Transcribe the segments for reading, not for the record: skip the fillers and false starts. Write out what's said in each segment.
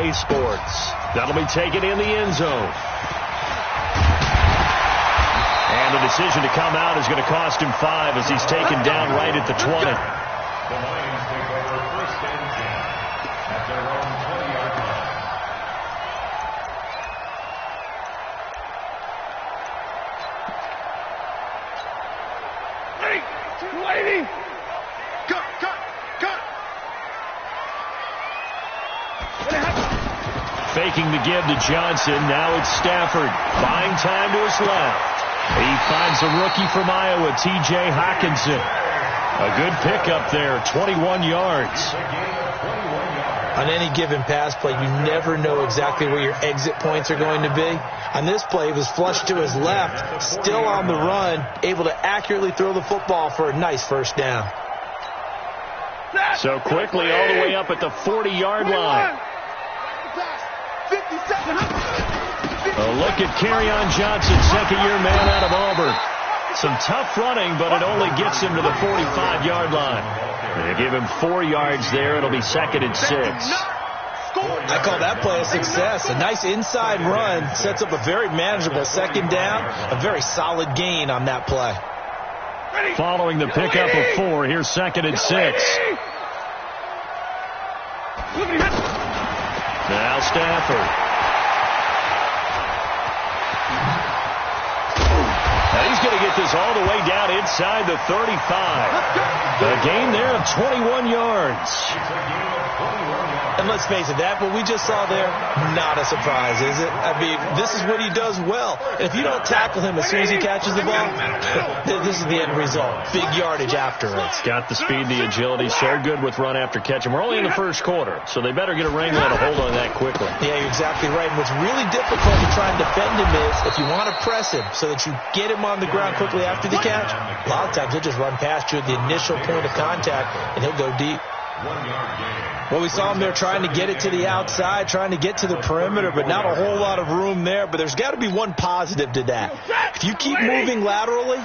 EA Sports. That'll be taken in the end zone. And the decision to come out is going to cost him 5 as he's taken down right at the 20. The Lions take over 1st and 10 at their own 20-yard line. Lady! Cut! Faking the give to Johnson. Now it's Stafford. Buying time to his left. He finds a rookie from Iowa, T.J. Hockenson. A good pickup there, 21 yards. On any given pass play, you never know exactly where your exit points are going to be. On this play, he was flushed to his left, still on the run, able to accurately throw the football for a nice first down. So quickly all the way up at the 40-yard line. A look at Kerryon Johnson, second-year man out of Auburn. Some tough running, but it only gets him to the 45-yard line. They give him 4 yards there. It'll be 2nd and 6. I call that play a success. A nice inside run sets up a very manageable second down. A very solid gain on that play. Following the pickup of 4, here's 2nd and 6. Now Stafford. He's going to get this all the way down inside the 35. A gain there of 21 yards. And let's face it, that what we just saw there, not a surprise, is it? I mean, this is what he does well. If you don't tackle him as soon as he catches the ball, this is the end result. Big yardage afterwards. Got the speed, the agility, so good with run after catch. And we're only in the first quarter, so they better get a wrangle and a hold on that quickly. Yeah, you're exactly right. And what's really difficult to try and defend him is if you want to press him so that you get him on the ground quickly after the catch, a lot of times he'll just run past you at the initial point of contact, and he'll go deep. Well, we saw him there trying to get it to the outside, trying to get to the perimeter, but not a whole lot of room there. But there's got to be one positive to that. If you keep moving laterally,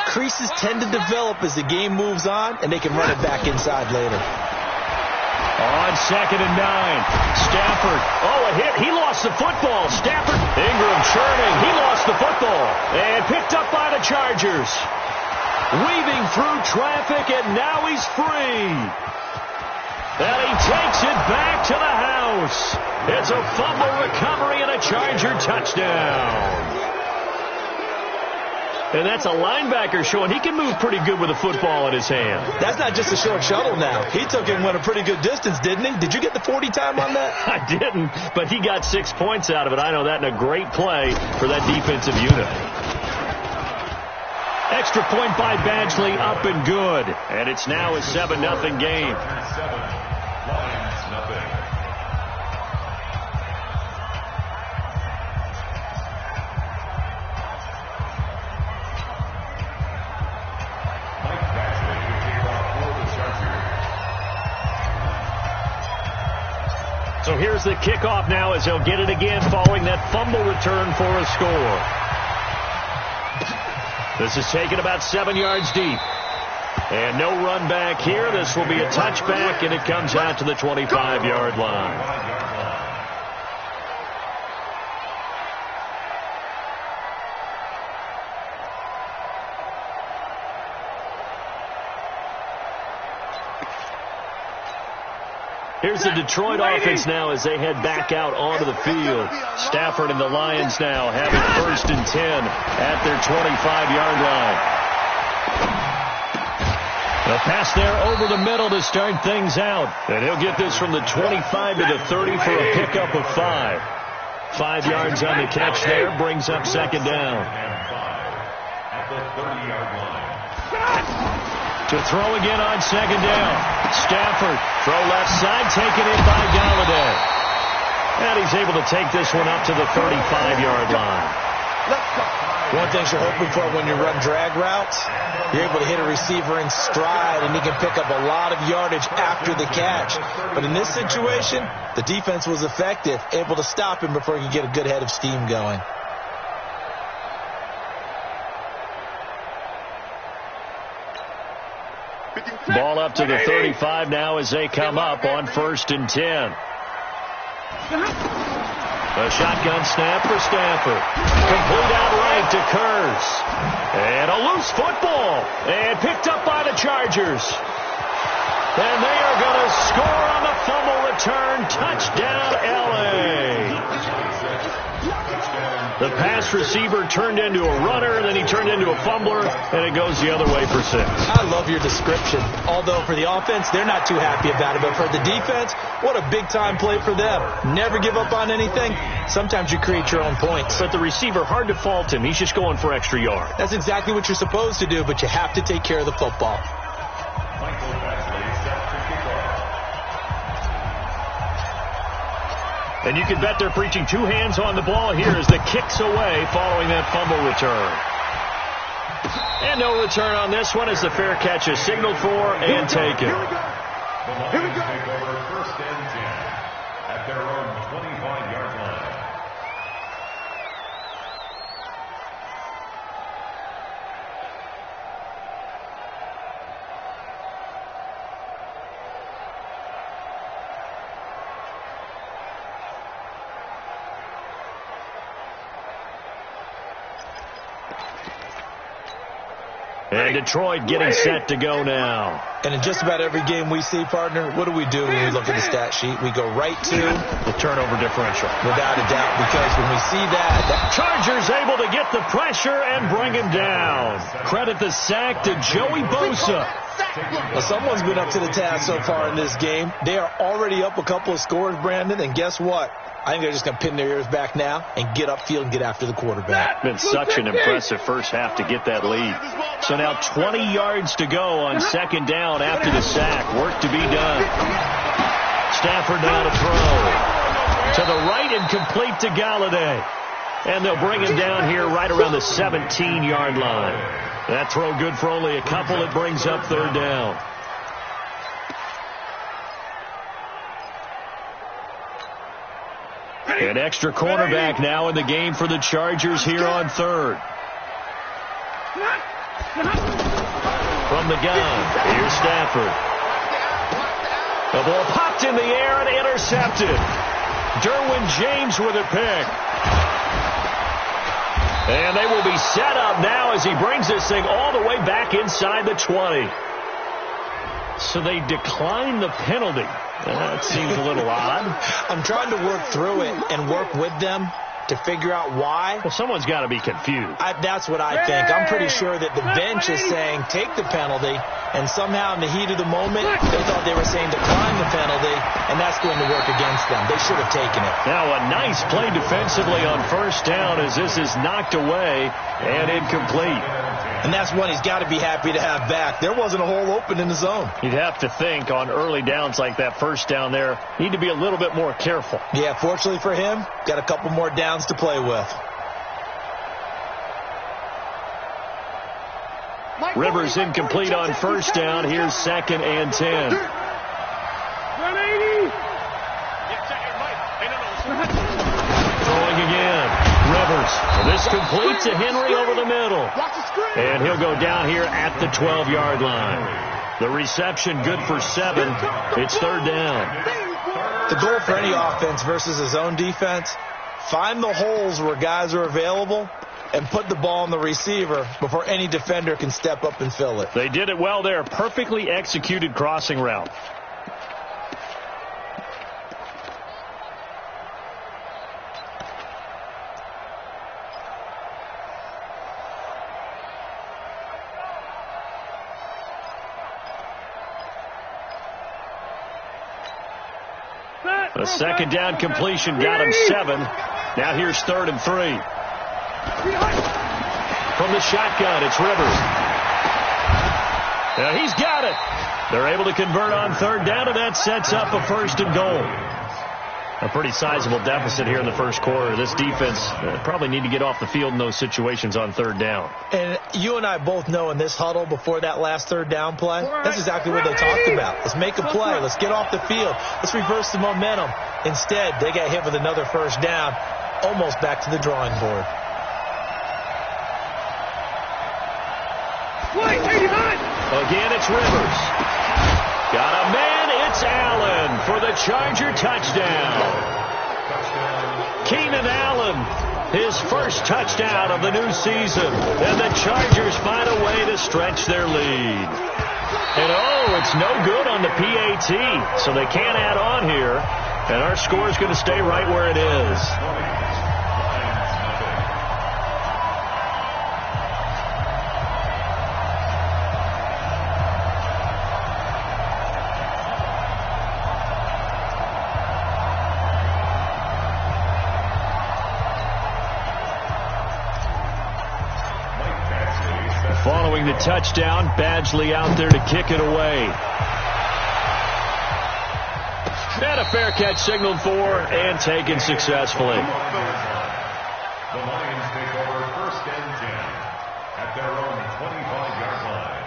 creases tend to develop as the game moves on, and they can run it back inside later. On 2nd and 9, Stafford. Oh, a hit. He lost the football. Stafford. Ingram churning. He lost the football. And picked up by the Chargers. Weaving through traffic, and now he's free. And he takes it back to the house. It's a fumble recovery and a Charger touchdown. And that's a linebacker showing he can move pretty good with a football in his hand. That's not just a short shuttle now. He took him a pretty good distance, didn't he? Did you get the 40 time on that? I didn't, but he got 6 points out of it. I know that, and a great play for that defensive unit. Extra point by Badgley, up and good. And it's now a 7-0 game. So here's the kickoff now as he'll get it again following that fumble return for a score. This is taken about 7 yards deep. And no run back here. This will be a touchback, and it comes out to the 25-yard line. Here's the Detroit offense now as they head back out onto the field. Stafford and the Lions now having 1st and 10 at their 25-yard line. The pass there over the middle to start things out. And he'll get this from the 25 to the 30 for a pickup of 5. 5 yards on the catch there brings up 2nd down. At the 30-yard line. To throw again on 2nd down. Stafford, throw left side, taken in by Galladay. And he's able to take this one up to the 35-yard line. One thing you're hoping for when you run drag routes, you're able to hit a receiver in stride, and he can pick up a lot of yardage after the catch. But in this situation, the defense was effective, able to stop him before he could get a good head of steam going. Ball up to the 35 now as they come up on 1st and 10. A shotgun snap for Stafford. Complete outright to Kurz. And a loose football. And picked up by the Chargers. And they are going to score on the fumble return. Touchdown, L.A. The pass receiver turned into a runner, then he turned into a fumbler, and it goes the other way for 6. I love your description. Although for the offense, they're not too happy about it. But for the defense, what a big-time play for them. Never give up on anything. Sometimes you create your own points. But the receiver, hard to fault him. He's just going for extra yard. That's exactly what you're supposed to do, but you have to take care of the football. Michael Beasley set to kick off. And you can bet they're preaching two hands on the ball here as the kick's away following that fumble return. And no return on this one as the fair catch is signaled for and taken. The Lions take over 1st and 10 at their own 25-yard line. And Detroit getting set to go now. And in just about every game we see, partner, what do we do when we look at the stat sheet? We go right to the turnover differential. Without a doubt, because when we see that Chargers able to get the pressure and bring him down. Credit the sack to Joey Bosa. Well, someone's been up to the task so far in this game. They are already up a couple of scores, Brandon, and guess what? I think they're just going to pin their ears back now and get upfield and get after the quarterback. Been such an impressive first half to get that lead. So now 20 yards to go on 2nd down after the sack. Work to be done. Stafford now to throw. To the right and complete to Galladay. And they'll bring him down here right around the 17-yard line. That throw good for only a couple. It brings up 3rd down. An extra cornerback now in the game for the Chargers here on 3rd. From the gun, here's Stafford. The ball popped in the air and intercepted. Derwin James with a pick. And they will be set up now as he brings this thing all the way back inside the 20. So they decline the penalty. That seems a little odd. I'm trying to work through it and work with them to figure out why. Well, someone's got to be confused. That's what I think. I'm pretty sure that the bench is saying take the penalty, and somehow in the heat of the moment, they thought they were saying decline the penalty, and that's going to work against them. They should have taken it. Now a nice play defensively on 1st down as this is knocked away and incomplete. And that's one he's got to be happy to have back. There wasn't a hole open in the zone. You'd have to think on early downs like that 1st down there, need to be a little bit more careful. Yeah, fortunately for him, got a couple more downs to play with. Rivers incomplete on 1st down. Here's 2nd and 10. Throwing again. Rivers. This complete to Henry over the middle. And he'll go down here at the 12-yard line. The reception good for 7. It's 3rd down. The goal for any offense versus his own defense, find the holes where guys are available and put the ball on the receiver before any defender can step up and fill it. They did it well there. Perfectly executed crossing route. A 2nd down completion got him 7. Now here's 3rd and 3. From the shotgun, it's Rivers. Now he's got it. They're able to convert on 3rd down, and that sets up a 1st and goal. A pretty sizable deficit here in the 1st quarter. This defense probably need to get off the field in those situations on 3rd down. And you and I both know in this huddle before that last 3rd down play, that's exactly what they talked about. Let's make a play. Let's get off the field. Let's reverse the momentum. Instead, they got hit with another 1st down, almost back to the drawing board. Again, it's Rivers. Got a man. It's Allen for the Charger touchdown. Keenan Allen, his first touchdown of the new season. And the Chargers find a way to stretch their lead. And it's no good on the PAT, so they can't add on here. And our score is going to stay right where it is. Following the touchdown, Badgley out there to kick it away. And a fair catch signaled for and taken successfully. The Lions take over 1st and 10 at their own 25-yard line.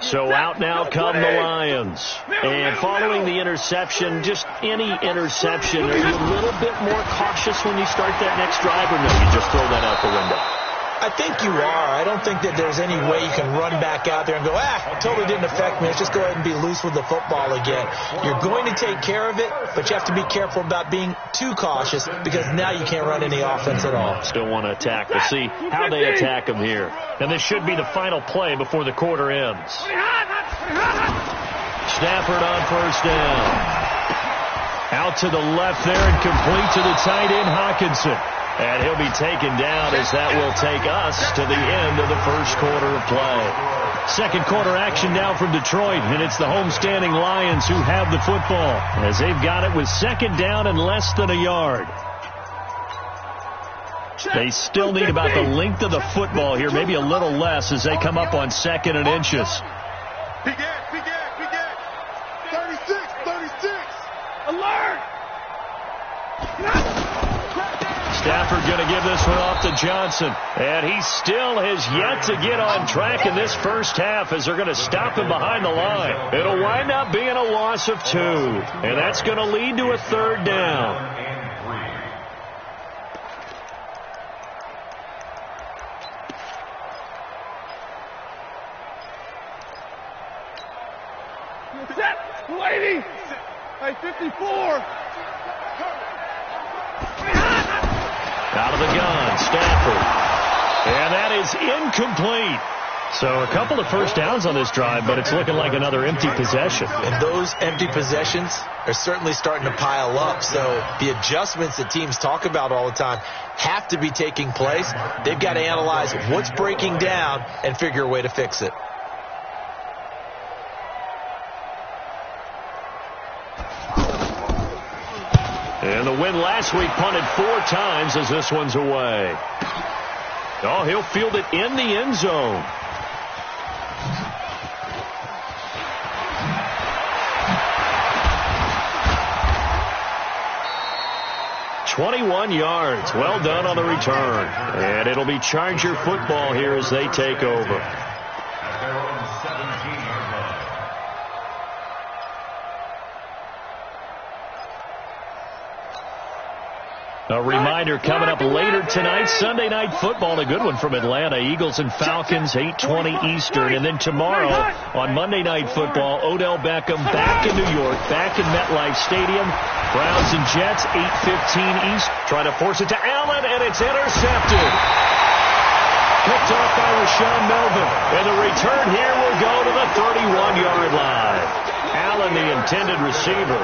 So out now come the Lions. And following the interception, just any interception, are you a little bit more cautious when you start that next drive, or no, you just throw that out the window? I think you are. I don't think that there's any way you can run back out there and go, it totally didn't affect me. Let's just go ahead and be loose with the football again. You're going to take care of it, but you have to be careful about being too cautious because now you can't run any offense at all. Still want to attack. We'll see how they attack them here. And this should be the final play before the quarter ends. Stafford on 1st down. Out to the left there and complete to the tight end, Hockenson. And he'll be taken down as that will take us to the end of the first quarter of play. Second quarter action now from Detroit, and it's the homestanding Lions who have the football as they've got it with 2nd down and less than a yard. They still need about the length of the football here, maybe a little less as they come up on 2nd and inches. Big Ed. 36. Alert! Stafford going to give this one off to Johnson. And he still has yet to get on track in this first half as they're going to stop him behind the line. It'll wind up being a loss of 2. And that's going to lead to a 3rd down. Set, lady! Hey, 54! Out of the gun, Stafford. And that is incomplete. So a couple of first downs on this drive, but it's looking like another empty possession. And those empty possessions are certainly starting to pile up. So the adjustments that teams talk about all the time have to be taking place. They've got to analyze what's breaking down and figure a way to fix it. And the win last week punted 4 times as this one's away. Oh, he'll field it in the end zone. "21 yards. Well done on the return. And it'll be Charger football here as they take over. At their own 17-yard line. A reminder coming up later tonight, Sunday Night Football, a good one from Atlanta. Eagles and Falcons, 8:20 Eastern. And then tomorrow on Monday Night Football, Odell Beckham back in New York, back in MetLife Stadium. Browns and Jets, 8:15 East. Try to force it to Allen, and it's intercepted. Picked off by Rashaan Melvin. And the return here will go to the 31-yard line. Allen, the intended receiver.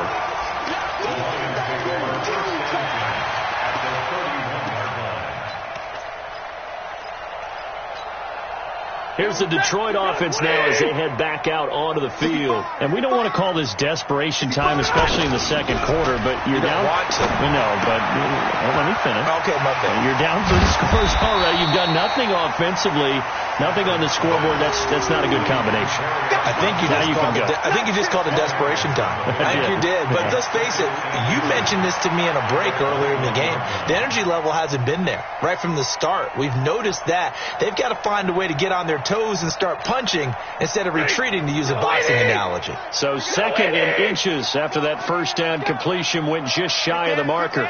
Here's the Detroit offense now as they head back out onto the field. And we don't want to call this desperation time, especially in the second quarter, but you're down. No, but let me finish. Okay, my bad. You're down 3 scores already. You've done nothing offensively, nothing on the scoreboard. That's not a good combination. I think you just called it desperation time. I think you did. But let's face it, you mentioned this to me in a break earlier in the game. The energy level hasn't been there right from the start. We've noticed that. They've got to find a way to get on their toes and start punching instead of retreating, to use a boxing analogy. So 2nd and inches after that first down completion went just shy of the marker.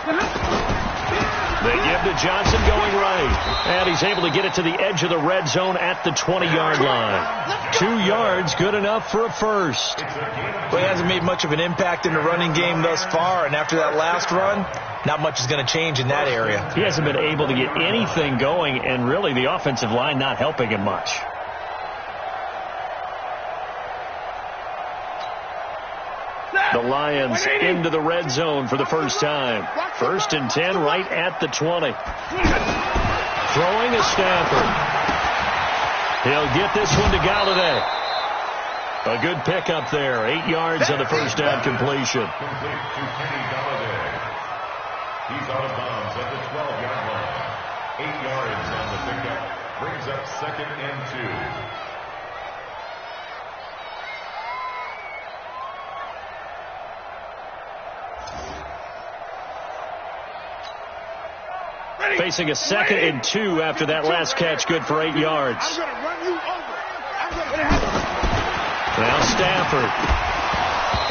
They give to Johnson going right. And he's able to get it to the edge of the red zone at the 20-yard line. 2 yards, good enough for a first. Well, he hasn't made much of an impact in the running game thus far, and after that last run, not much is going to change in that area. He hasn't been able to get anything going, and really the offensive line not helping him much. The Lions into the red zone for the first time. 1st and 10 right at the 20. Throwing is Stafford. He'll get this one to Galladay. A good pickup there. 8 yards on the first down completion. Complete to Kenny Galladay. He's out of bounds at the 12-yard line. 8 yards on the pickup. Brings up 2nd and 2. Facing a 2nd and 2 after that last catch, good for 8 yards. I'm going to run you over. Now Stafford.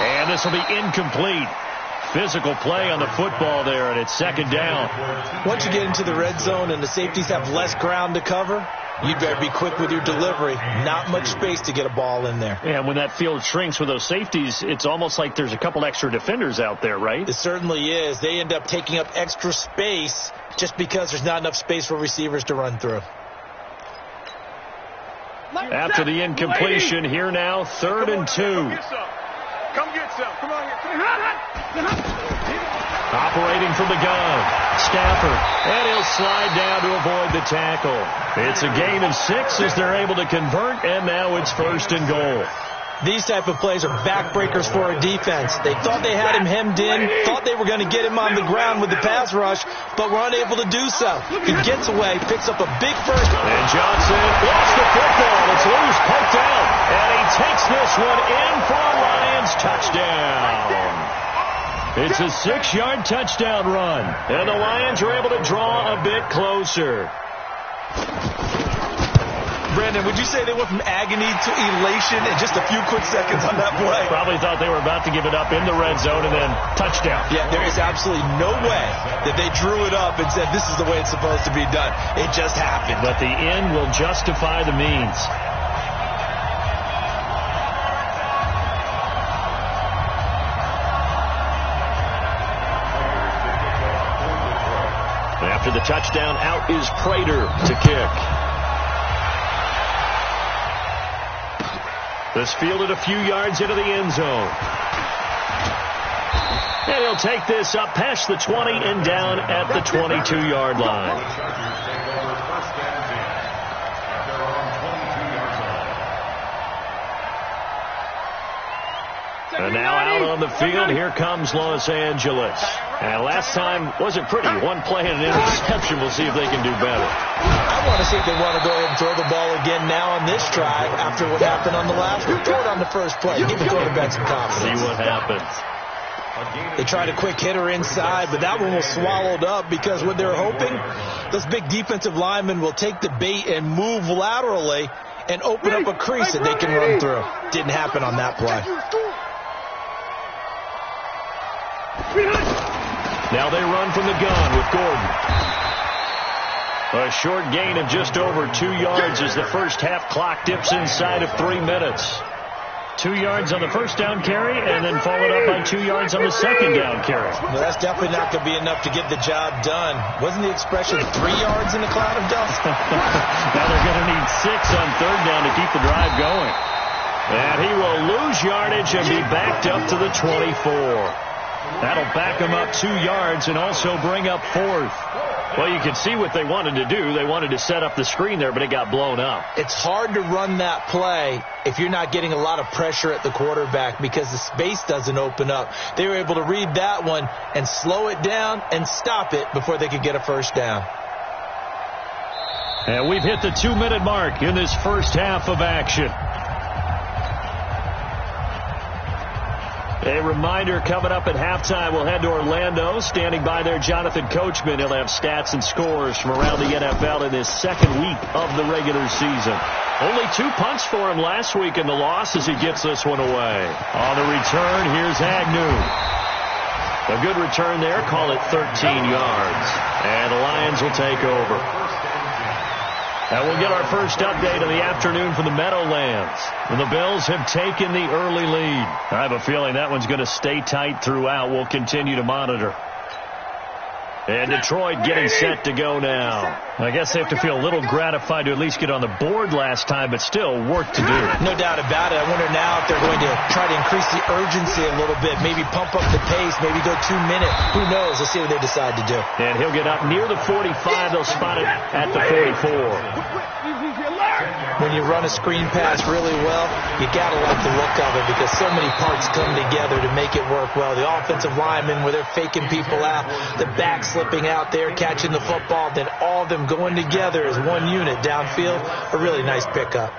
And this will be incomplete. Physical play on the football there, and it's 2nd down. Once you get into the red zone and the safeties have less ground to cover, you'd better be quick with your delivery. Not much space to get a ball in there. And when that field shrinks with those safeties, it's almost like there's a couple extra defenders out there, right? It certainly is. They end up taking up extra space just because there's not enough space for receivers to run through. After the incompletion, here now, 3rd and 2. Come get some. Come on. Operating from the gun, Stafford, and he'll slide down to avoid the tackle. It's a gain of 6 as they're able to convert, and now it's 1st and goal. These type of plays are backbreakers for a defense. They thought they had him hemmed in, thought they were going to get him on the ground with the pass rush, but were unable to do so. He gets away, picks up a big first. And Johnson lost the football. It's loose, poked out, and he takes this one in for a Lions touchdown. It's a 6-yard touchdown run, and the Lions are able to draw a bit closer. Brandon, would you say they went from agony to elation in just a few quick seconds on that play? Probably thought they were about to give it up in the red zone and then touchdown. Yeah, there is absolutely no way that they drew it up and said this is the way it's supposed to be done. It just happened. But the end will justify the means. After the touchdown, out is Prater to kick. This fielded a few yards into the end zone. And he'll take this up past the 20 and down at the 22-yard line. And now out on the field, here comes Los Angeles. And last time wasn't pretty. One play and an interception. We'll see if they can do better. I want to see if they want to go ahead and throw the ball again now on this drive after what happened on the last one. Throw it on the first play. Give the quarterback some confidence. See what happens. They tried a quick hitter inside, but that one was swallowed up because what they're hoping, those big defensive linemen will take the bait and move laterally and open up a crease that they can run through. Didn't happen on that play. Now they run from the gun with Gordon. A short gain of just over 2 yards as the first half clock dips inside of 3 minutes. 2 yards on the first down carry and then followed up by 2 yards on the second down carry. Well, that's definitely not going to be enough to get the job done. Wasn't the expression 3 yards in a cloud of dust? Now they're going to need 6 on 3rd down to keep the drive going. And he will lose yardage and be backed up to the 24. That'll back him up 2 yards and also bring up 4th. Well, you can see what they wanted to do. They wanted to set up the screen there, but it got blown up. It's hard to run that play if you're not getting a lot of pressure at the quarterback because the space doesn't open up. They were able to read that one and slow it down and stop it before they could get a first down. And we've hit the 2-minute mark in this first half of action. A reminder, coming up at halftime, we'll head to Orlando. Standing by there, Jonathan Coachman. He'll have stats and scores from around the NFL in his second week of the regular season. Only 2 punts for him last week in the loss as he gets this one away. On the return, here's Agnew. A good return there. Call it 13 yards. And the Lions will take over. And we'll get our first update of the afternoon from the Meadowlands. And the Bills have taken the early lead. I have a feeling that one's going to stay tight throughout. We'll continue to monitor. And Detroit getting set to go now. I guess they have to feel a little gratified to at least get on the board last time, but still work to do. No doubt about it. I wonder now if they're going to try to increase the urgency a little bit, maybe pump up the pace, maybe go 2 minute. Who knows? Let's see what they decide to do. And he'll get up near the 45. They'll spot it at the 44. When you run a screen pass really well, you got to like the look of it because so many parts come together to make it work well. The offensive linemen, where they're faking people out, the back slipping out there, catching the football, then all of them going together as one unit downfield. A really nice pickup.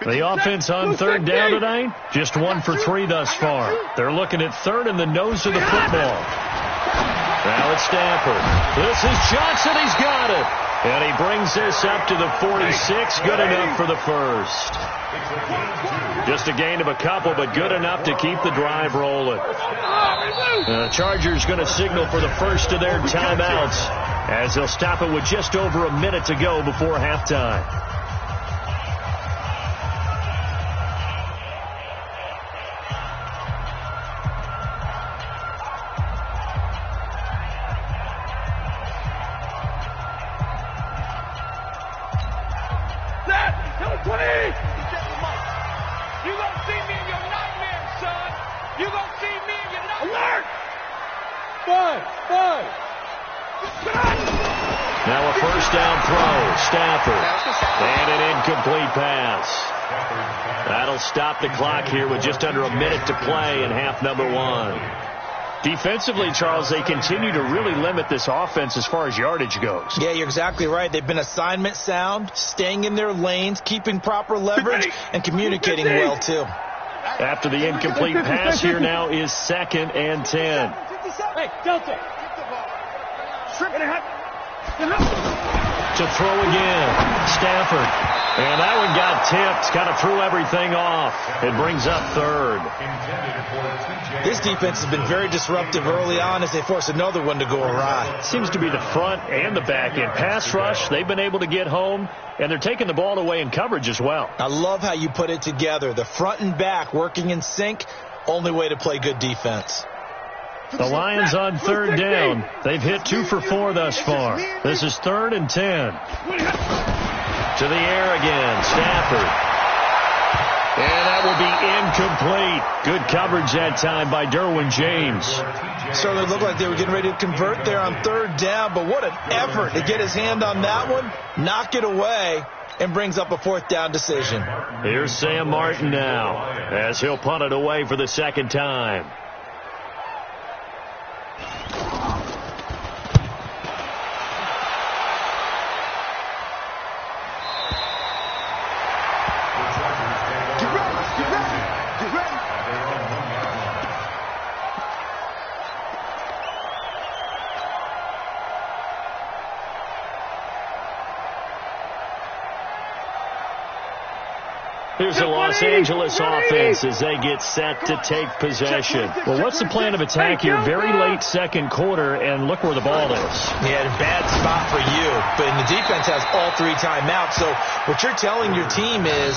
The offense on third down tonight, just 1 for 3 thus far. They're looking at third in the nose of the football. Now it's Stafford. This is Johnson. He's got it. And he brings this up to the 46. Good enough for the first. Just a gain of a couple, but good enough to keep the drive rolling. The Chargers going to signal for the first of their timeouts as they'll stop it with just over a minute to go before halftime. Now a first down throw. Stafford. And an incomplete pass. That'll stop the clock here with just under a minute to play in half number 1. Defensively, Charles, they continue to really limit this offense as far as yardage goes. Yeah, you're exactly right. They've been assignment sound, staying in their lanes, keeping proper leverage, and communicating well, too. After the incomplete pass, here now is 2nd and 10. Hey, Delta. To throw again. Stafford. And that one got tipped. Kind of threw everything off. It brings up third. This defense has been very disruptive early on as they force another one to go awry. Seems to be the front and the back end. Pass rush, they've been able to get home, and they're taking the ball away in coverage as well. I love how you put it together. The front and back working in sync, only way to play good defense. The Lions on third down. They've hit 2 for 4 thus far. This is 3rd and 10. To the air again. Stafford. And that will be incomplete. Good coverage that time by Derwin James. Certainly looked like they were getting ready to convert there on third down, but what an effort to get his hand on that one, knock it away, and brings up a 4th down decision. Here's Sam Martin now as he'll punt it away for the second time. Here's the Los Angeles offense as they get set to take possession. Well, what's the plan of attack here? Very late second quarter, and look where the ball is. Yeah, a bad spot for you, but the defense has all 3 timeouts. So what you're telling your team is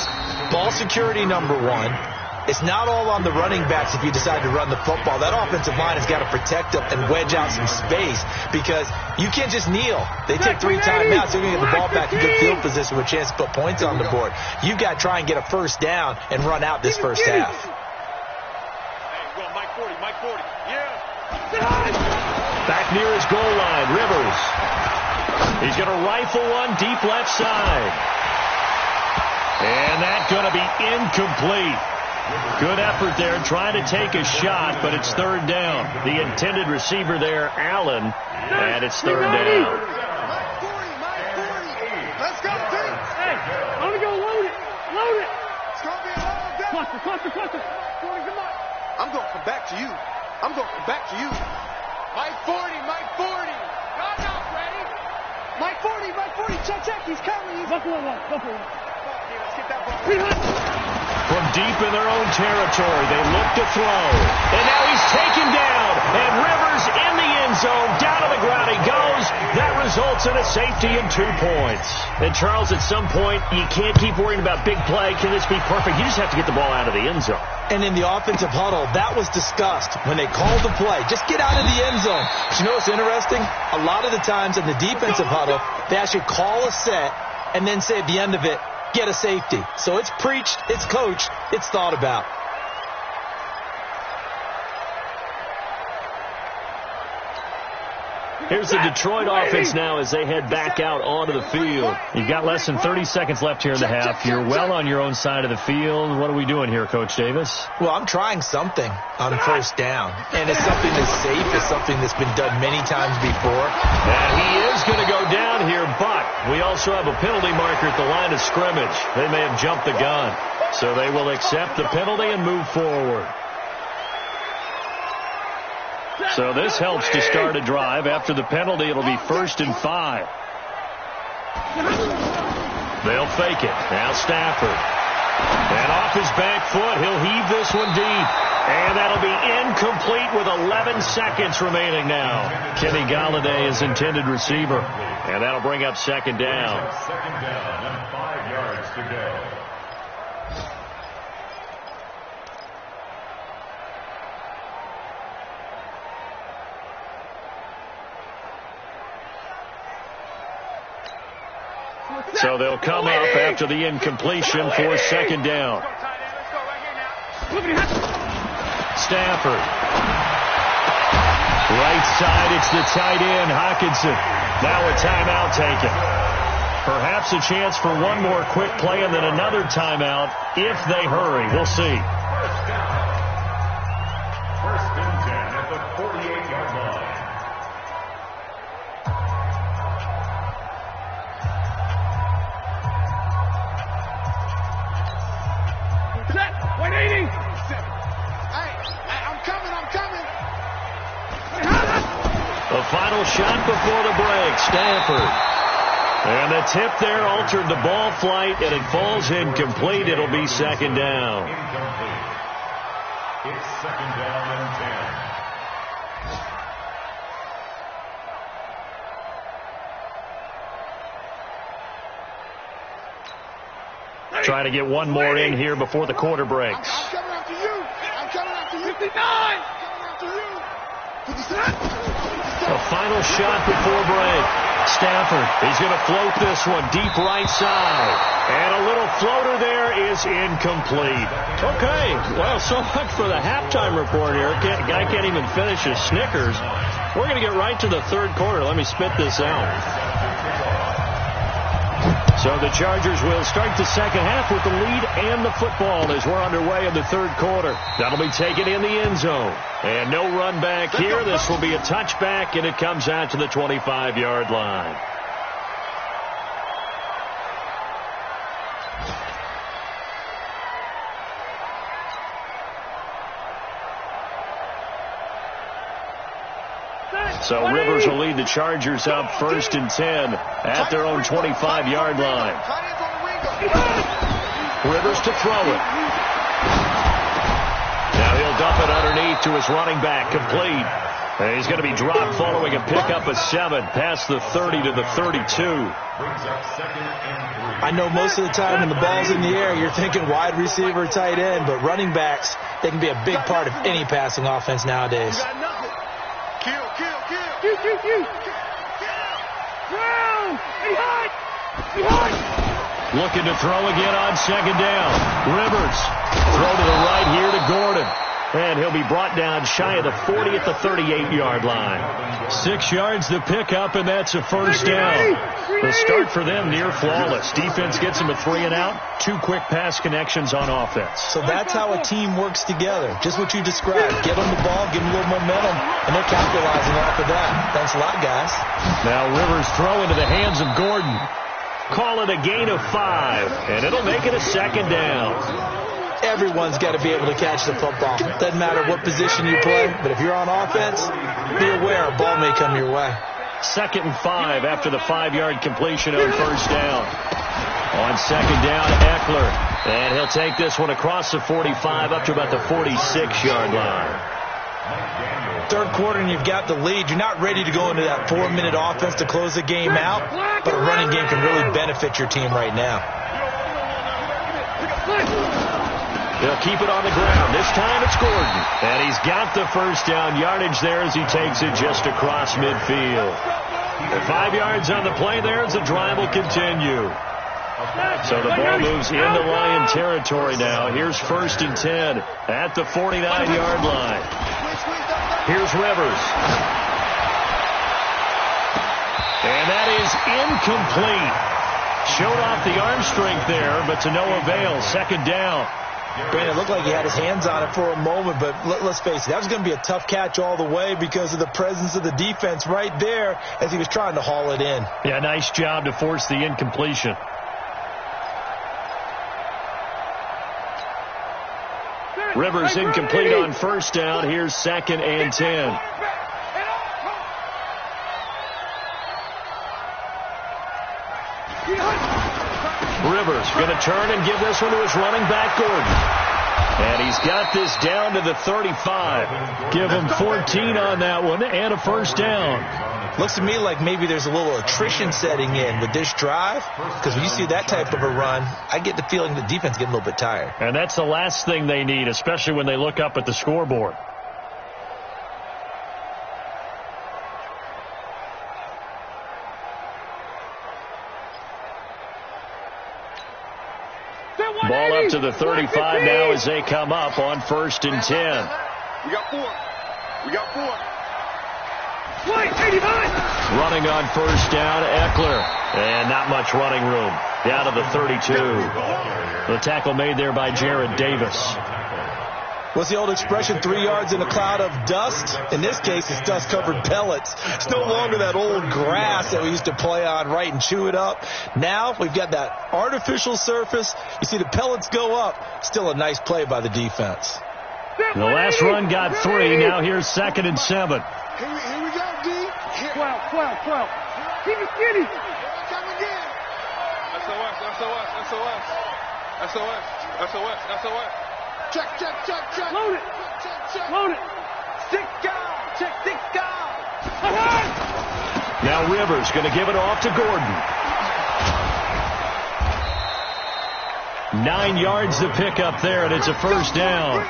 ball security number 1. It's not all on the running backs if you decide to run the football. That offensive line has got to protect up and wedge out some space because you can't just kneel. They take 3 timeouts. They're going to get the ball back in good field position with a chance to put points on the board. You've got to try and get a first down and run out this first half. Hey, go Mike 40, Mike 40. Yeah. Back near his goal line, Rivers. He's going to rifle one deep left side. And that's going to be incomplete. Good effort there, trying to take a shot, but it's third down. The intended receiver there, Allen, and it's third down. Mike 40, Mike 40. Let's go, team. Hey, I'm going to go load it. Load it. It's going to be a long day. Cluster. 40, come on. I'm going to come back to you. I'm going to come back to you. Mike 40, Mike 40. God, not ready. Mike 40, check. He's coming. Go for one. Let's get that ball. From deep in their own territory. They look to throw. And now he's taken down. And Rivers in the end zone. Down to the ground he goes. That results in a safety and 2 points. And Charles, at some point, you can't keep worrying about big play. Can this be perfect? You just have to get the ball out of the end zone. And in the offensive huddle, that was discussed when they called the play. Just get out of the end zone. But you know what's interesting? A lot of the times in the defensive huddle, they actually call a set and then say at the end of it, get a safety. So it's preached, it's coached, it's thought about. Here's the Detroit offense now as they head back out onto the field. You've got less than 30 seconds left here in the half. You're well on your own side of the field. What are we doing here, Coach Davis? Well, I'm trying something on first down. And it's something that's safe. It's something that's been done many times before. And he is going to go down here, but we also have a penalty marker at the line of scrimmage. They may have jumped the gun. So they will accept the penalty and move forward. So this helps to start a drive. After the penalty, it'll be 1st and 5. They'll fake it. Now Stafford. And off his back foot, he'll heave this one deep. And that'll be incomplete with 11 seconds remaining now. Kenny Golladay is intended receiver. And that'll bring up 2nd down. 2nd down and 5 yards to go. So they'll come up after the incompletion for 2nd down. Stafford. Right side, it's the tight end, Hockenson. Now a timeout taken. Perhaps a chance for one more quick play and then another timeout if they hurry. We'll see. 1st and 10 at the 48-yard line. The final shot before the break, Stafford. And the tip there altered the ball flight, and it falls incomplete. It'll be 2nd down. Incomplete. It's 2nd down and 10. Trying to get one more in here before the quarter breaks. I'm coming after you. I'm coming after you. 59. I'm coming after you. 57. The final shot before break. Stafford, he's going to float this one deep right side. And a little floater there is incomplete. Okay, well, so much for the halftime report here. Guy can't even finish his Snickers. We're going to get right to the 3rd quarter. Let me spit this out. So the Chargers will start the 2nd half with the lead and the football as we're underway in the 3rd quarter. That'll be taken in the end zone. And no run back here. This will be a touchback, and it comes out to the 25-yard line. So Rivers will lead the Chargers up 1st and 10 at their own 25-yard line. Rivers to throw it. Now he'll dump it underneath to his running back, complete. And he's going to be dropped following a pickup of 7 past the 30 to the 32. I know most of the time when the ball's in the air, you're thinking wide receiver, tight end, but running backs, they can be a big part of any passing offense nowadays. Looking to throw again on 2nd down. Rivers. Throw to the right here to Gordon. And he'll be brought down shy of the 40 at the 38-yard line. 6 yards to pick up, and that's a 1st down. The start for them near flawless. Defense gets them a 3 and out. 2 quick pass connections on offense. So that's how a team works together. Just what you described. Give them the ball, give them a little momentum, and they're capitalizing off of that. Thanks a lot, guys. Now Rivers throw into the hands of Gordon. Call it a gain of 5, and it'll make it a 2nd down. Everyone's got to be able to catch the football. Doesn't matter what position you play, but if you're on offense, be aware a ball may come your way. 2nd and 5 after the 5-yard completion on 1st down. On 2nd down, Eckler. And he'll take this one across the 45 up to about the 46-yard line. Third quarter and you've got the lead. You're not ready to go into that 4-minute offense to close the game out, but a running game can really benefit your team right now. They'll keep it on the ground. This time it's Gordon. And he's got the first down yardage there as he takes it just across midfield. 5 yards on the play there as the drive will continue. So the ball moves into Lion territory now. Here's 1st and 10 at the 49-yard line. Here's Rivers. And that is incomplete. Showed off the arm strength there, but to no avail. 2nd down. Brandon, it looked like he had his hands on it for a moment, but let's face it, that was going to be a tough catch all the way because of the presence of the defense right there as he was trying to haul it in. Yeah, nice job to force the incompletion. Rivers incomplete on 1st down. Here's 2nd and 10. Rivers going to turn and give this one to his running back, Gordon. And he's got this down to the 35. Give him 14 on that one and a 1st down. Looks to me like maybe there's a little attrition setting in with this drive, because when you see that type of a run, I get the feeling the defense getting a little bit tired. And that's the last thing they need, especially when they look up at the scoreboard. Ball up to the 35 now as they come up on 1st and 10. We got 4. We got 4. Running on 1st down, Eckler. And not much running room. Down to the 32. The tackle made there by Jared Davis. What's the old expression, 3 yards in a cloud of dust? In this case, it's dust-covered pellets. It's no longer that old grass that we used to play on, right, and chew it up. Now we've got that artificial surface. You see the pellets go up. Still a nice play by the defense. The last run got 3. Now here's 2nd and 7. Here we go, D. 12. Keep it skinny. Come again. SOS. Check. Load it. Load it. 6 guys. Check 6 guys. Now Rivers going to give it off to Gordon. 9 yards to pick up there, and it's a 1st down.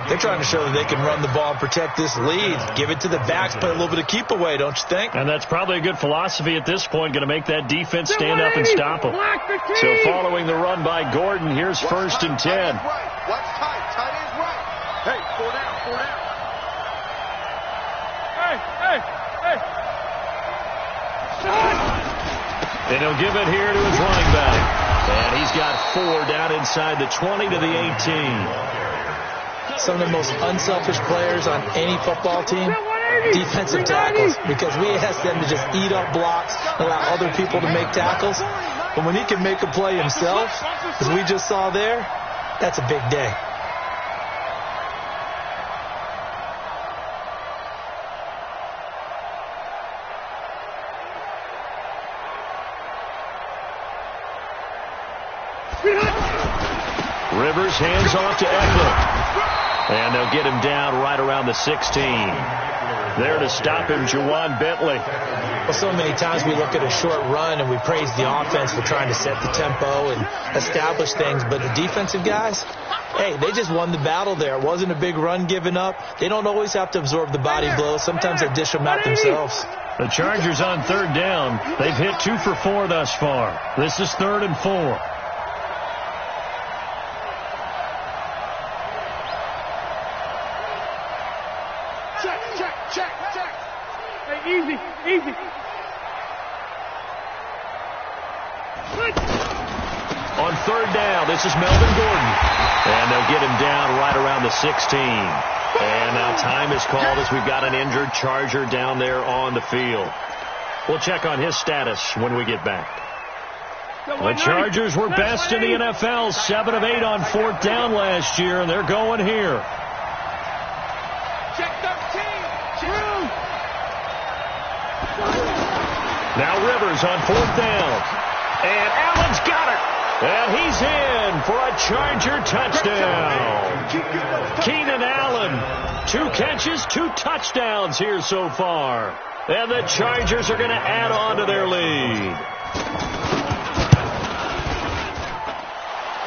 They're trying to show that they can run the ball and protect this lead. Give it to the backs, play a little bit of keep away, don't you think? And that's probably a good philosophy at this point, going to make that defense stand up and stop them. So following the run by Gordon, here's 1st and 10. Watch tight. Tight end's right. Hey, 4 down. Hey. And he'll give it here to his running back. And he's got 4 down inside the 20 to the 18. Some of the most unselfish players on any football team, defensive tackles, because we ask them to just eat up blocks, allow other people to make tackles. But when he can make a play himself, as we just saw there, that's a big day. Rivers hands off to Eckler. And they'll get him down right around the 16. There to stop him, Juwan Bentley. Well, so many times we look at a short run and we praise the offense for trying to set the tempo and establish things. But the defensive guys, hey, they just won the battle there. It wasn't a big run given up. They don't always have to absorb the body blows. Sometimes they dish them out themselves. The Chargers on 3rd down. They've hit 2 for 4 thus far. This is 3rd and 4. Check. Hey, easy. On 3rd down, this is Melvin Gordon. And they'll get him down right around the 16. And now time is called as we've got an injured Charger down there on the field. We'll check on his status when we get back. The Chargers were best in the NFL, 7 of 8 on 4th down last year, and they're going here. Check 13. Now Rivers on 4th down. And Allen's got it. And he's in for a Charger touchdown. Keenan Allen, 2 catches, 2 touchdowns here so far. And the Chargers are going to add on to their lead.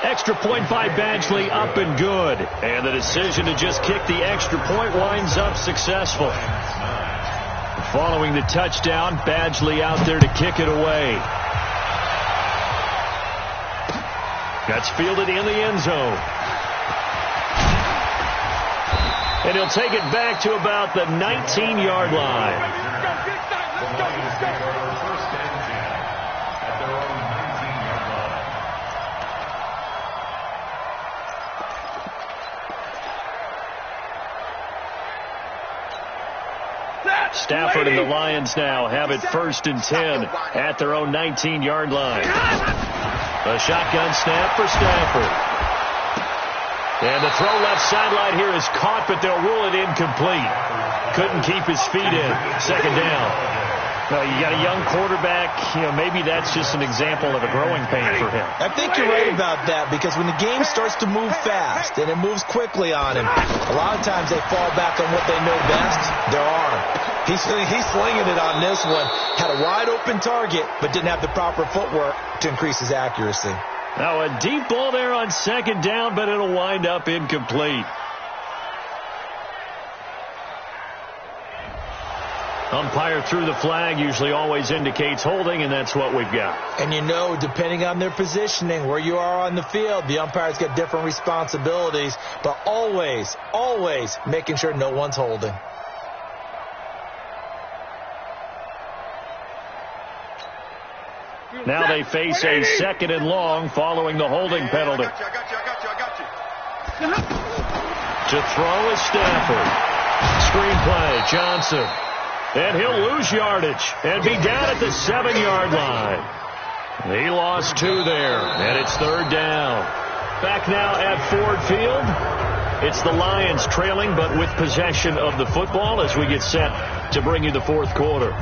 Extra point by Badgley, up and good. And the decision to just kick the extra point winds up successful. Following the touchdown, Badgley out there to kick it away. That's fielded in the end zone. And he'll take it back to about the 19-yard line. First and 10 at their own 19-yard line. Stafford and the Lions now have it 1st and 10 at their own 19-yard line. A shotgun snap for Stafford. And the throw left sideline here is caught, but they'll rule it incomplete. Couldn't keep his feet in. 2nd down. Well, you got a young quarterback. Maybe that's just an example of a growing pain for him. I think you're right about that, because when the game starts to move fast and it moves quickly on him, a lot of times they fall back on what they know best, their arm. He's slinging it on this one. Had a wide open target, but didn't have the proper footwork to increase his accuracy. Now a deep ball there on 2nd down, but it'll wind up incomplete. Umpire threw the flag, usually always indicates holding, and that's what we've got. And depending on their positioning, where you are on the field, the umpire's got different responsibilities, but always, always making sure no one's holding. Now they face a 2nd and long following the holding penalty. I got you. To throw is Stafford. Screenplay, Johnson. And he'll lose yardage and be down at the 7-yard line. He lost 2 there, and it's 3rd down. Back now at Ford Field. It's the Lions trailing, but with possession of the football as we get set to bring you the 4th quarter.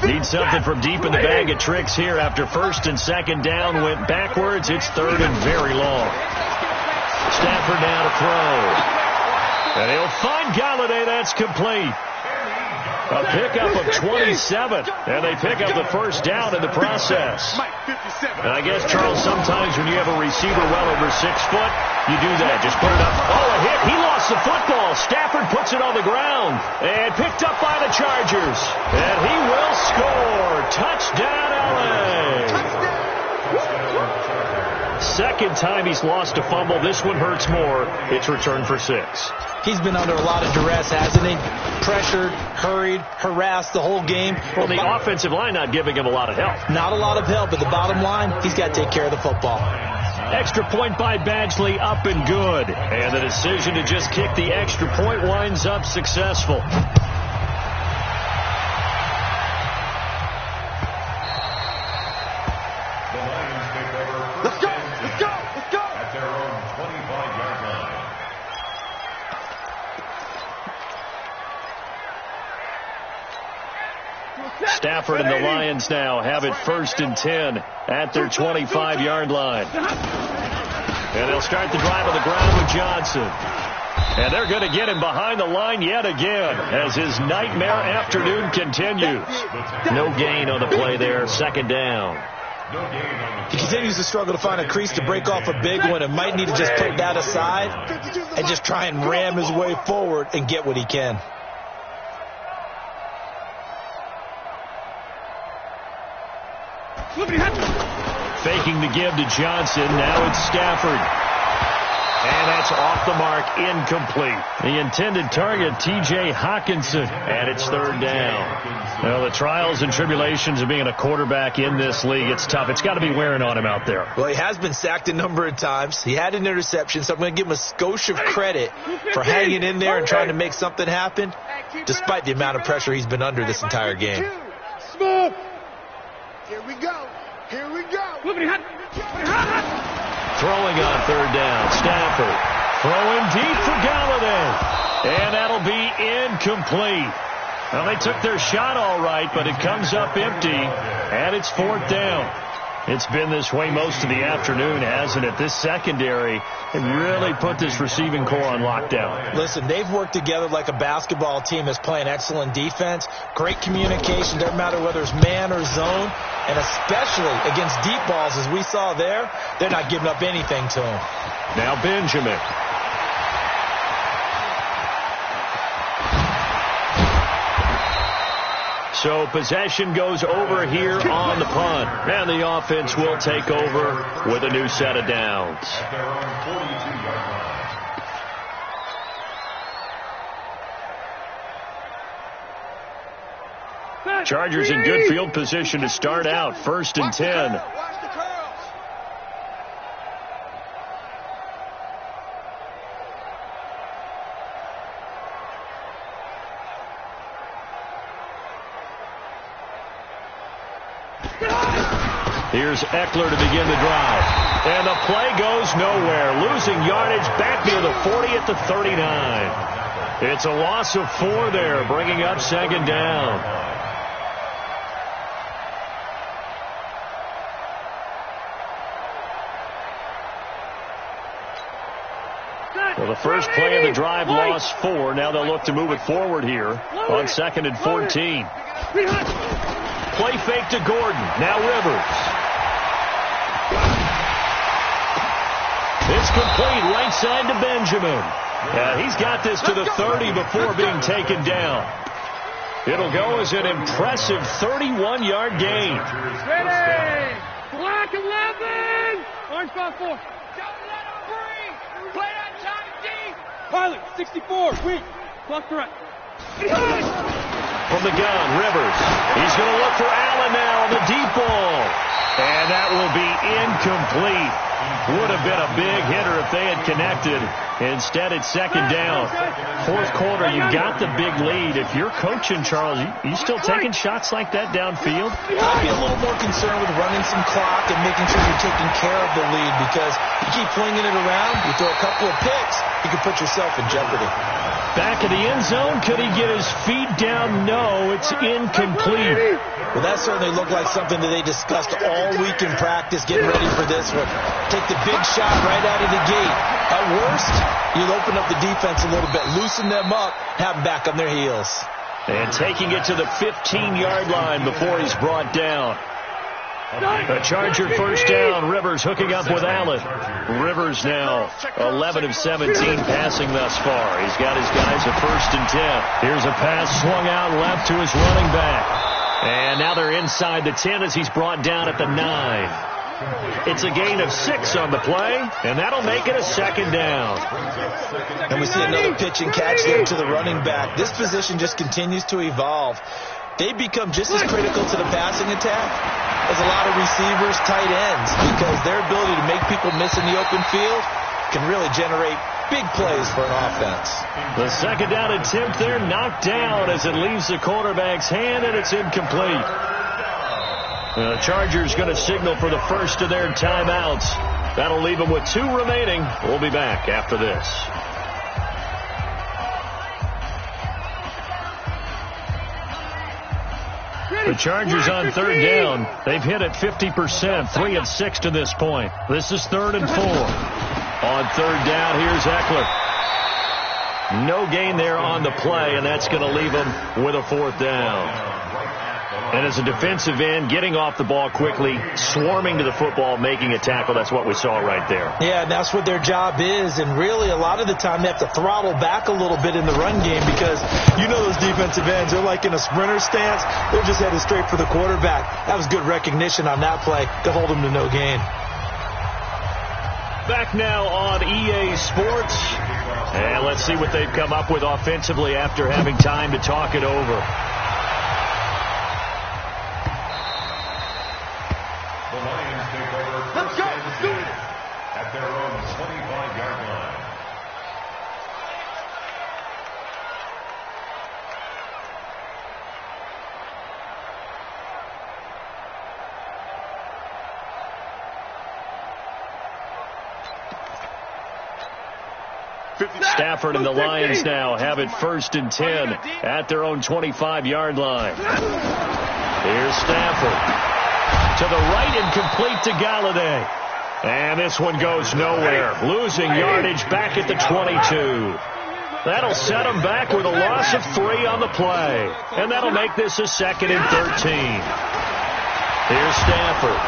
Need something from deep in the bag of tricks here after 1st and 2nd down went backwards. It's 3rd and very long. Stafford now to throw. And he'll find Galladay. That's complete. A pickup of 27. And they pick up the 1st down in the process. And I guess, Charles, sometimes when you have a receiver well over 6 foot, you do that. Just put it up. Oh, a hit. He lost the football. Stafford puts it on the ground. And picked up by the Chargers. And he will score. Touchdown, LA. 2nd time he's lost a fumble. This one hurts more. It's returned for 6. He's been under a lot of duress, hasn't he? Pressured, hurried, harassed the whole game. Well, the offensive line not giving him a lot of help. Not a lot of help, but the bottom line, he's got to take care of the football. Extra point by Badgley, up and good. And the decision to just kick the extra point winds up successful. Let's go. At their own 25-yard line. Stafford and the Lions now have it 1st and 10 at their 25-yard line. And they'll start the drive on the ground with Johnson. And they're going to get him behind the line yet again as his nightmare afternoon continues. No gain on the play there, 2nd down. He continues to struggle to find a crease to break off a big one and might need to just put that aside and just try and ram his way forward and get what he can. Faking the give to Johnson. Now it's Stafford. And that's off the mark, incomplete. The intended target, T.J. Hockenson, and it's 3rd down. Well, the trials and tribulations of being a quarterback in this league, it's tough. It's got to be wearing on him out there. Well, he has been sacked a number of times. He had an interception, so I'm going to give him a skosh of credit for hanging in there and trying to make something happen, despite the amount of pressure he's been under this entire game. Smooth. Here we go. Throwing on 3rd down, Stafford. Throwing deep for Galladay. And that'll be incomplete. Well, they took their shot all right, but it comes up empty, and it's 4th down. It's been this way most of the afternoon, hasn't it? This secondary has really put this receiving core on lockdown. Listen, they've worked together like a basketball team that's playing excellent defense, great communication, doesn't matter whether it's man or zone, and especially against deep balls as we saw there, they're not giving up anything to them. Now Benjamin. So possession goes over here on the punt. And the offense will take over with a new set of downs. At their own 42-yard line. Chargers in good field position to start out. 1st and 10. Here's Eckler to begin the drive. And the play goes nowhere. Losing yardage back near the 40 at the 39. It's a loss of 4 there, bringing up 2nd down. Well, the first play of the drive lost 4. Now they'll look to move it forward here on 2nd and 14. Play fake to Gordon. Now Rivers. It's complete right side to Benjamin. He's got this to the 30 before being taken down. It'll go as an impressive 31-yard gain. Ready! Black 11! Orange 5-4. Don't let him breathe! Play that time deep! Pilot, 64, weak. Clock correct. From the gun, Rivers. He's going to look for Allen now on the deep ball. And that will be incomplete. Would have been a big hitter if they had connected. Instead, it's 2nd down. 4th quarter, you got the big lead. If you're coaching, Charles, you still taking shots like that downfield? I'd be a little more concerned with running some clock and making sure you're taking care of the lead, because you keep flinging it around, you throw a couple of picks, you can put yourself in jeopardy. Back in the end zone, could he get his feet down? No, it's incomplete. Well, that certainly looked like something that they discussed all week in practice, getting ready for this one. Take the big shot right out of the gate. At worst, you'll open up the defense a little bit, loosen them up, have them back on their heels. And taking it to the 15-yard line before he's brought down. A Charger 1st down. Rivers hooking up with Allen. Rivers now 11 of 17 passing thus far. He's got his guys at 1st and 10. Here's a pass swung out left to his running back. And now they're inside the 10 as he's brought down at the 9. It's a gain of 6 on the play, and that'll make it a 2nd down. And we see another pitch and catch there to the running back. This position just continues to evolve. They become just as critical to the passing attack as a lot of receivers, tight ends, because their ability to make people miss in the open field can really generate big plays for an offense. The 2nd down attempt there knocked down as it leaves the quarterback's hand, and it's incomplete. The Chargers going to signal for the first of their timeouts. That'll leave them with 2 remaining. We'll be back after this. The Chargers on 3rd down. They've hit it 50%, 3 of 6 to this point. This is 3rd and 4. On 3rd down, here's Eckler. No gain there on the play, and that's going to leave them with a 4th down. And as a defensive end, getting off the ball quickly, swarming to the football, making a tackle, that's what we saw right there. Yeah, and that's what their job is. And really, a lot of the time, they have to throttle back a little bit in the run game, because you know those defensive ends, they're like in a sprinter stance. They're just headed straight for the quarterback. That was good recognition on that play to hold them to no gain. Back now on EA Sports. And let's see what they've come up with offensively after having time to talk it over. Let's go. At their own 25-yard line. Stafford and the Lions now have it 1st and 10 at their own 25-yard line. Here's Stafford. To the right and complete to Galladay. And this one goes nowhere. Losing yardage back at the 22. That'll set them back with a loss of 3 on the play. And that'll make this a 2nd and 13. Here's Stafford.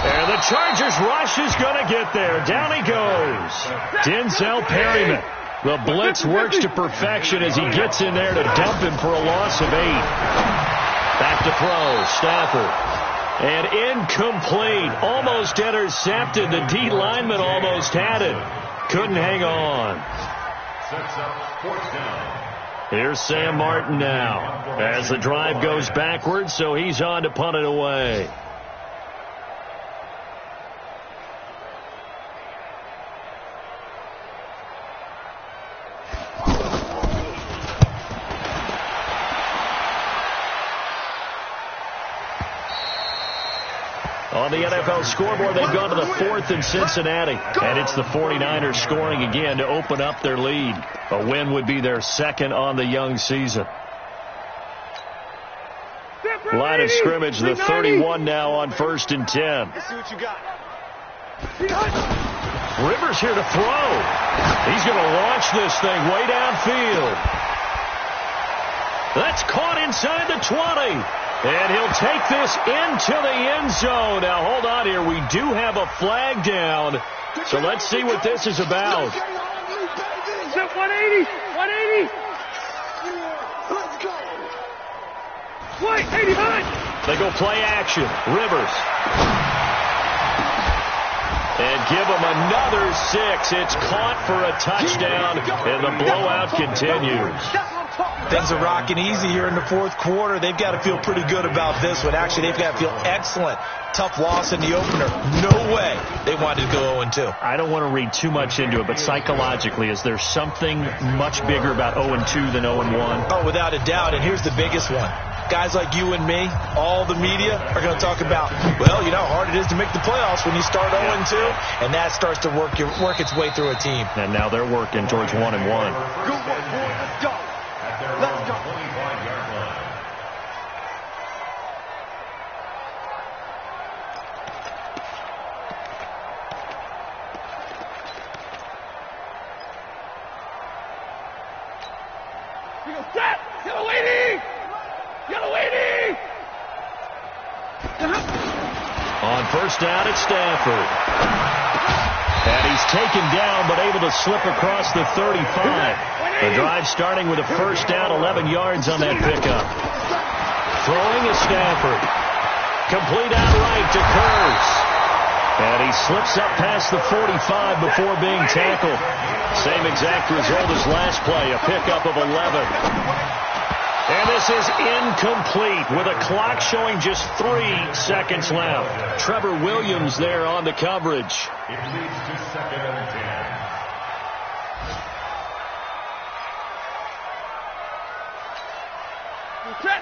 And the Chargers rush is going to get there. Down he goes. Denzel Perryman. The blitz works to perfection as he gets in there to dump him for a loss of 8. Back to throw. Stafford. And incomplete. Almost intercepted. The D lineman almost had it. Couldn't hang on. Here's Sam Martin now as the drive goes backwards, so he's on to punt it away. On the NFL scoreboard, they've gone to the 4th in Cincinnati. And it's the 49ers scoring again to open up their lead. A win would be their 2nd on the young season. Line of scrimmage, the 31 now on 1st and 10. Let's see what you got. Rivers here to throw. He's going to launch this thing way downfield. That's caught inside the 20. And he'll take this into the end zone. Now, hold on here. We do have a flag down. So let's see what this is about. 180. 180. Let's go. Wait, 89. They go play action. Rivers. And give them another 6. It's caught for a touchdown. And the blowout continues. Things are rocking easy here in the 4th quarter. They've got to feel pretty good about this one. Actually, they've got to feel excellent. Tough loss in the opener. No way they wanted to go 0-2. I don't want to read too much into it, but psychologically, is there something much bigger about 0-2 than 0-1? Oh, without a doubt. And here's the biggest one. Guys like you and me, all the media, are going to talk about, well, you know how hard it is to make the playoffs when you start 0-2, and that starts to work its way through a team. And now they're working towards 1-1. Good one, boy. Let's go. Let's go. 25-yard line. We go set. Yellow lady. Yellow lady. On 1st down, it's Stafford. And he's taken down, but able to slip across the 35. The drive starting with a 1st down, 11 yards on that pickup. Throwing is Stafford. Complete out right to Kurz. And he slips up past the 45 before being tackled. Same exact result as last play, a pickup of 11. And this is incomplete with a clock showing just 3 seconds left. Trevor Williams there on the coverage. It leads to 2nd and 10.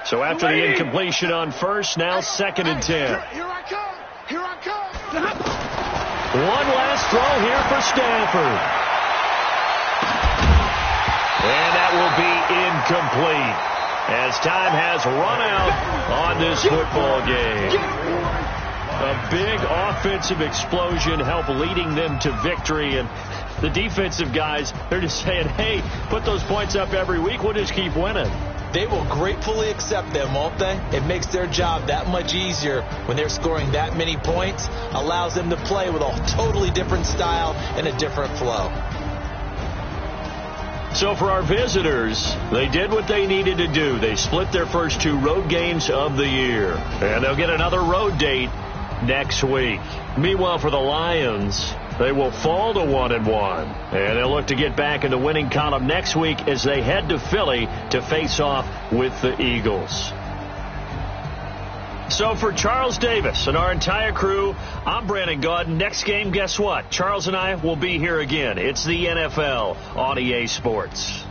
So after the incompletion on 1st, now 2nd and 10. Here I come. Here I come. One last throw here for Stafford. And that will be incomplete as time has run out on this football game. A big offensive explosion helped leading them to victory, and the defensive guys, they're just saying, hey, put those points up every week, we'll just keep winning. They will gratefully accept them, won't they? It makes their job that much easier when they're scoring that many points, allows them to play with a totally different style and a different flow. So for our visitors, they did what they needed to do. They split their first 2 road games of the year, and they'll get another road date next week. Meanwhile, for the Lions, they will fall to 1-1, and they'll look to get back in the winning column next week as they head to Philly to face off with the Eagles. So for Charles Davis and our entire crew, I'm Brandon Gaudin. Next game, guess what? Charles and I will be here again. It's the NFL on EA Sports.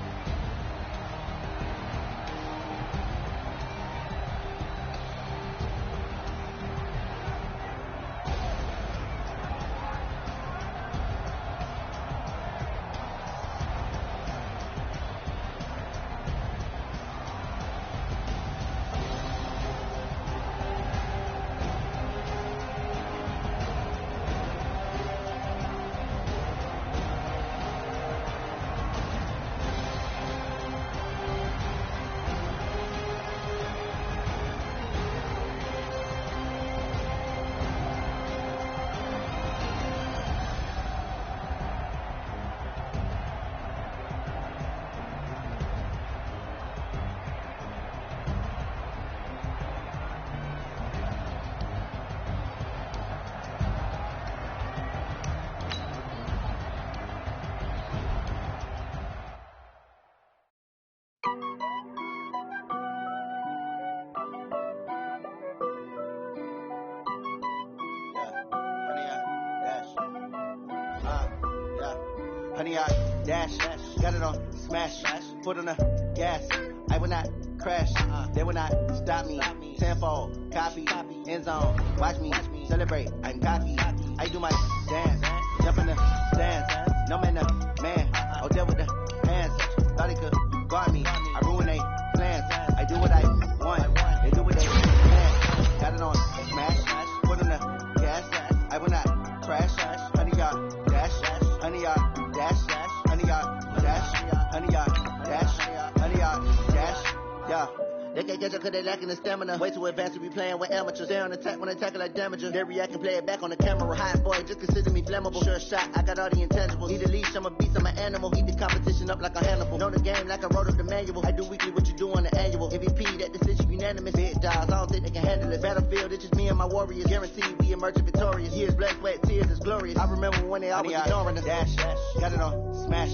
100-yard dash. Got it on smash. Foot on the gas. I will not crash. They will not stop me. Tenfold, copy, end zone. Watch me celebrate. I'm cocky. I do my dance. Jump in the stands. No man, the man. Oh, deal with the hands. Thought he could guard me. I ruin they plans. I do what I want. They do what they can. Got it on smash. Foot on the gas. I will not crash. 100-yard dash. 100-yard dash. 100-yard dash. 100-yard dash. 100-yard dash. Yeah. They can't catch up cause they lacking the stamina. Way too advanced to be playing with amateurs. They on attack when they tackle like damagers. They react and play it back on the camera. Hot boy, just consider me flammable. Sure shot, I got all the intangibles. Need a leash, I'm a beast, I'm an animal. Heat the competition up like a Hannibal. Know the game like I wrote up the manual. I do weekly what you do on the annual. MVP, that decision unanimous. Big dogs, I don't think they can handle it. Battlefield, it's just me and my warriors. Guaranteed we emerge victorious. Years, blood, sweat, tears, it's glorious. I remember when they always ignoring us. Dash, got it on smash.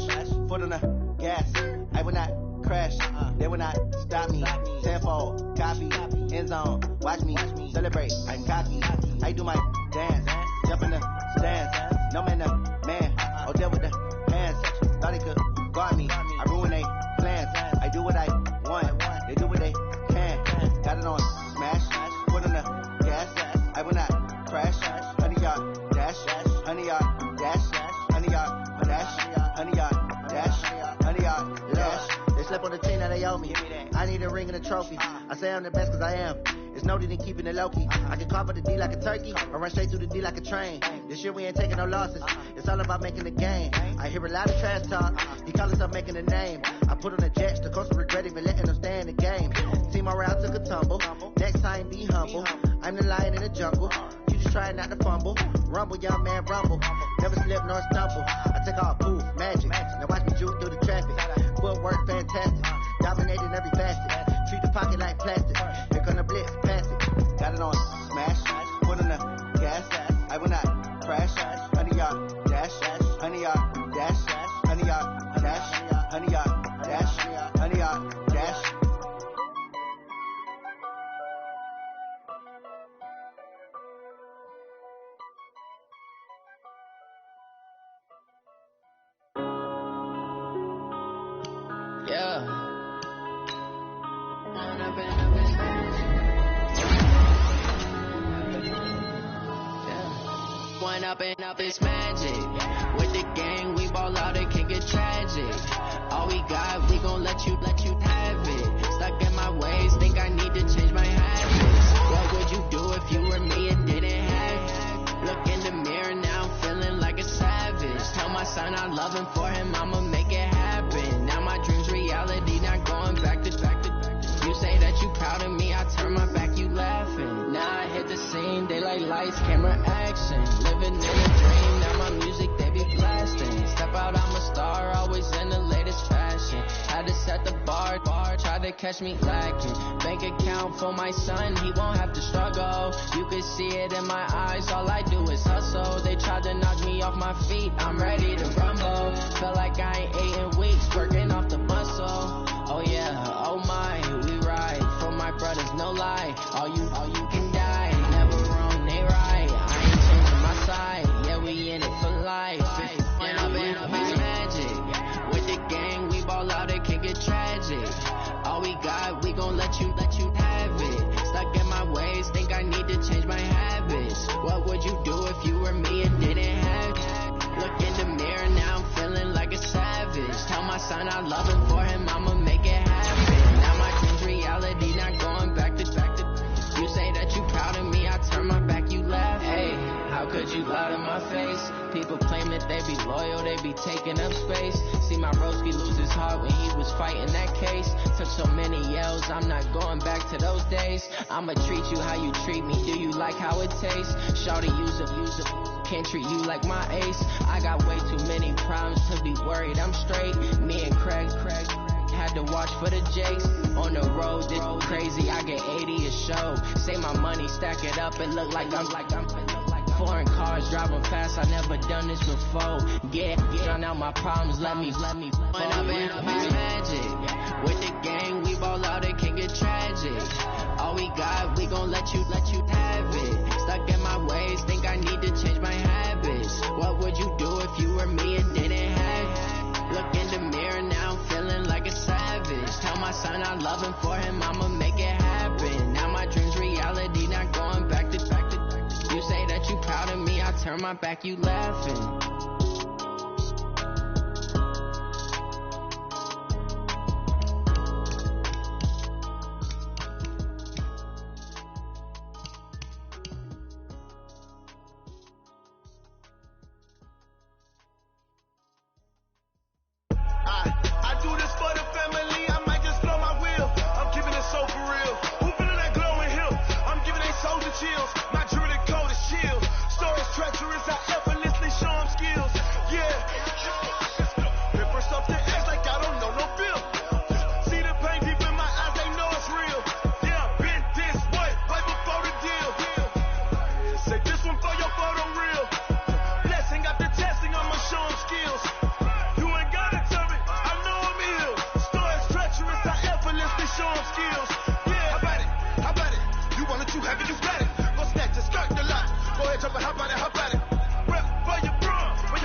Foot on the gas. I will not crash. They will not stop me. Tenfold, copy, end zone. Watch me celebrate. I'm cocky. I do my dance. Jump in the stands. No man, the man. Oh, deal with the hands. Thought he could guard me. I ruin they plans. I do what I want. They do what they can. Got it on smash. Foot on the gas. I will not crash. 100-yard dash. 100-yard dash. 100-yard dash. 100-yard dash. 100-yard dash. They slept on the team that they owe me. I need a ring and a trophy. I say I'm the best cause I am. It's no need in keeping it low key. I can carve up the D like a turkey, or run straight through the D like a train. This year we ain't taking no losses. It's all about making the game. I hear a lot of trash talk. He call himself making a name. I put on the jets. The coach will regret even letting them stay in the game. Team around took a tumble. Next time be humble. I'm the lion in the jungle. You just try not to fumble. Rumble, young man, rumble. Never slip nor stumble. I take all poof, magic. Now watch me juke through the traffic. Footwork fantastic. Dominating every facet. Treat the pocket like plastic. Here come the blitz, pass it. Got it on smash. Foot on the gas. I will not crash. 100-yard dash. 100-yard dash. 100-yard dash. 100-yard dash. 100-yard dash. Yeah. One up and up is magic. With the gang, we ball out, it can get tragic. All we got, we gon' let you have it. Stuck in my ways, think I need to change my habits. What would you do if you were me and didn't have it? Look in the mirror now, I'm feeling like a savage. Tell my son I love him, for him I'ma make it happen. Now my dream's reality, not going back to. You say that you proud of me, I turn my back, you laughing. Now I hit the scene, daylight lights, camera action. Living in a dream, now my music they be blasting. Step out, I'm a star, always in the latest fashion. Had to set the bar, try to catch me lacking. Bank account for my son, he won't have to struggle. You can see it in my eyes, all I do is hustle. They tried to knock me off my feet, I'm ready to rumble. Felt like I ain't ate in weeks, working off the muscle. Oh yeah, oh my, we ride for my brothers, no lie. All you can die, never wrong, they right. I ain't changing my side, yeah, we in it for life. And I've been magic. With the gang, we ball out, it can get tragic. All we got, we gon' let you have it. Stuck in my ways, think I need to change my habits. What would you do if you were me and didn't have it? Look in the mirror, now I'm feeling like a savage. Tell my son I love him, for him I'ma make it happen. Now my dream's reality, not going back to. You say that you proud of me, I turn my back, you laugh. Hey, how could you lie to my face? People claim that they be loyal, they be taking up space. See my broski lose his heart when he was fighting that case. Took so many yells, I'm not going back to those days. I'ma treat you how you treat me, do you like how it tastes? Shawty, use it. Can't treat you like my ace. I got way too many problems to be worried, I'm straight. Me and Craig had to watch for the Jakes. On the road, this crazy, I get 80 a show. Say my money, stack it up, it look like I'm foreign cars driving fast, I never done this before. Yeah, drown out my problems, let me When I'm in magic. With the gang, we ball out, it can get tragic. All we got, we gon' let you have it. Stuck in my ways, think I need to change my habits. What would you do if you were me and didn't have it? loving for him, I'ma make it happen. Now my dreams reality, not going back to. You say that you proud of me, I turn my back, you laughing.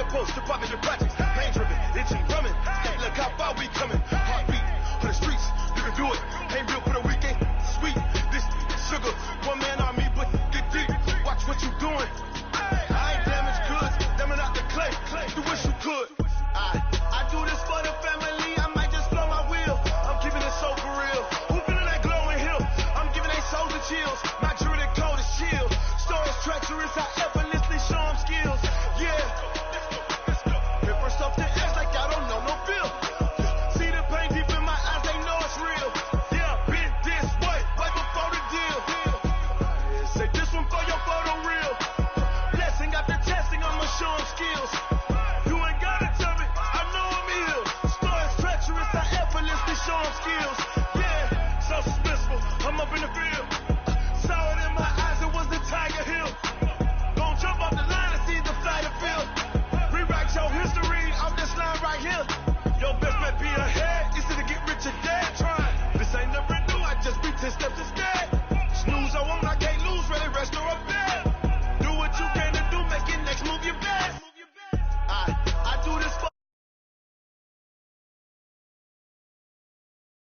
Post to pop in your projects. Pain driven, itching, drumming. Look how far we coming.